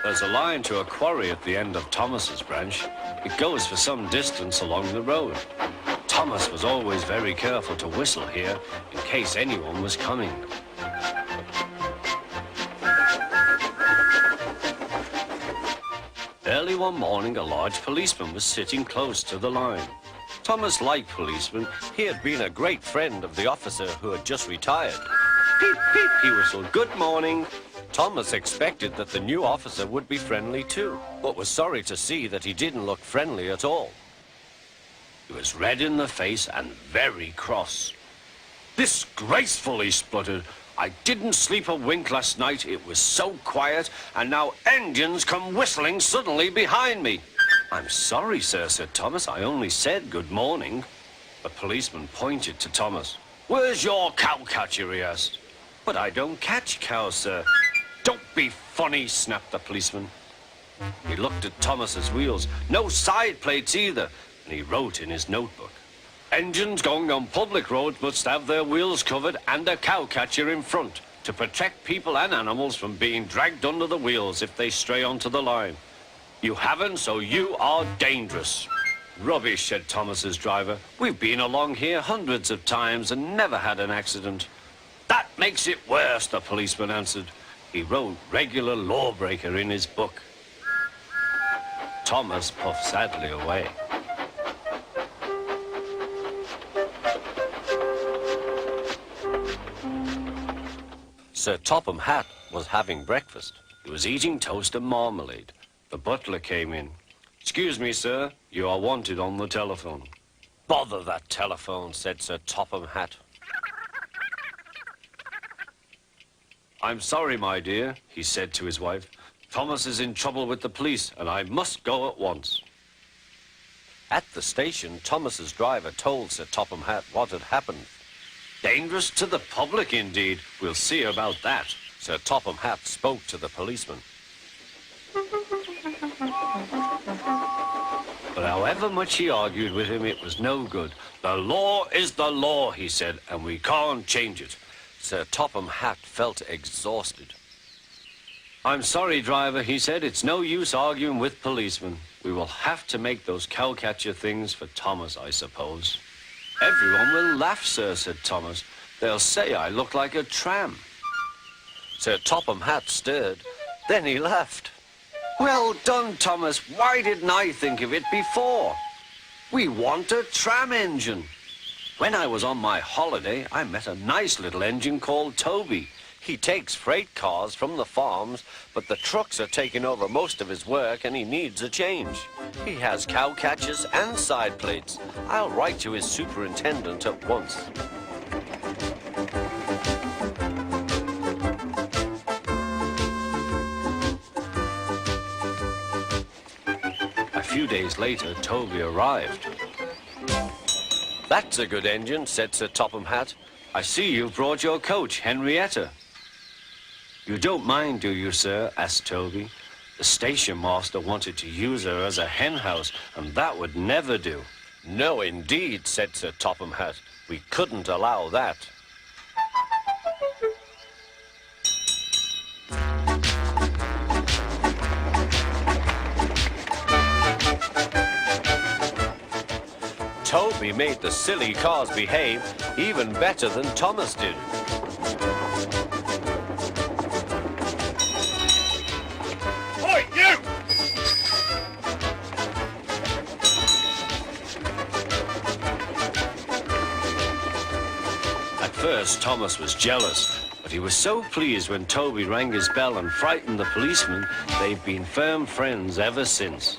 There's a line to a quarry at the end of Thomas's branch. It goes for some distance along the road. Thomas was always very careful to whistle here in case anyone was coming. Early one morning, a large policeman was sitting close to the line. Thomas liked policemen. He had been a great friend of the officer who had just retired. Peep, peep, he whistled, "Good morning." Thomas expected that the new officer would be friendly too, but was sorry to see that he didn't look friendly at all. He was red in the face and very cross. "Disgraceful," he spluttered. "I didn't sleep a wink last night. It was so quiet, and now engines come whistling suddenly behind me." "I'm sorry, sir," said Thomas. "I only said good morning." The policeman pointed to Thomas. "Where's your cowcatcher?" he asked. "But I don't catch cows, sir." "Don't be funny," snapped the policeman. He looked at Thomas's wheels. No side plates either, and he wrote in his notebook, "Engines going on public roads must have their wheels covered and a cowcatcher in front to protect people and animals from being dragged under the wheels if they stray onto the line. You haven't, so you are dangerous." "Rubbish," said Thomas's driver. "We've been along here hundreds of times and never had an accident." "That makes it worse," the policeman answered. He wrote "regular lawbreaker" in his book. Thomas puffed sadly away. Sir Topham Hatt was having breakfast. He was eating toast and marmalade. The butler came in. "Excuse me, sir, you are wanted on the telephone." "Bother that telephone," said Sir Topham Hatt. "I'm sorry, my dear," he said to his wife. "Thomas is in trouble with the police, and I must go at once." At the station, Thomas's driver told Sir Topham Hatt what had happened. "Dangerous to the public, indeed. We'll see about that." Sir Topham Hatt spoke to the policeman. But however much he argued with him, it was no good. "The law is the law," he said, "and we can't change it." Sir Topham Hatt felt exhausted. "I'm sorry, driver," he said. "It's no use arguing with policemen. We will have to make those cowcatcher things for Thomas, I suppose." "Everyone will laugh, sir," said Thomas. "They'll say I look like a tram." Sir Topham Hatt stirred. Then he laughed. "Well done, Thomas. Why didn't I think of it before? We want a tram engine. When I was on my holiday, I met a nice little engine called Toby. He takes freight cars from the farms, but the trucks are taking over most of his work and he needs a change. He has cowcatchers and side plates. I'll write to his superintendent at once." A few days later, Toby arrived. "That's a good engine," said Sir Topham Hatt. "I see you've brought your coach, Henrietta." "You don't mind, do you, sir?" asked Toby. "The station master wanted to use her as a hen house, and that would never do." "No, indeed," said Sir Topham Hatt. "We couldn't allow that." Toby made the silly cars behave even better than Thomas did. Oi, you! At first, Thomas was jealous, but he was so pleased when Toby rang his bell and frightened the policeman. They've been firm friends ever since.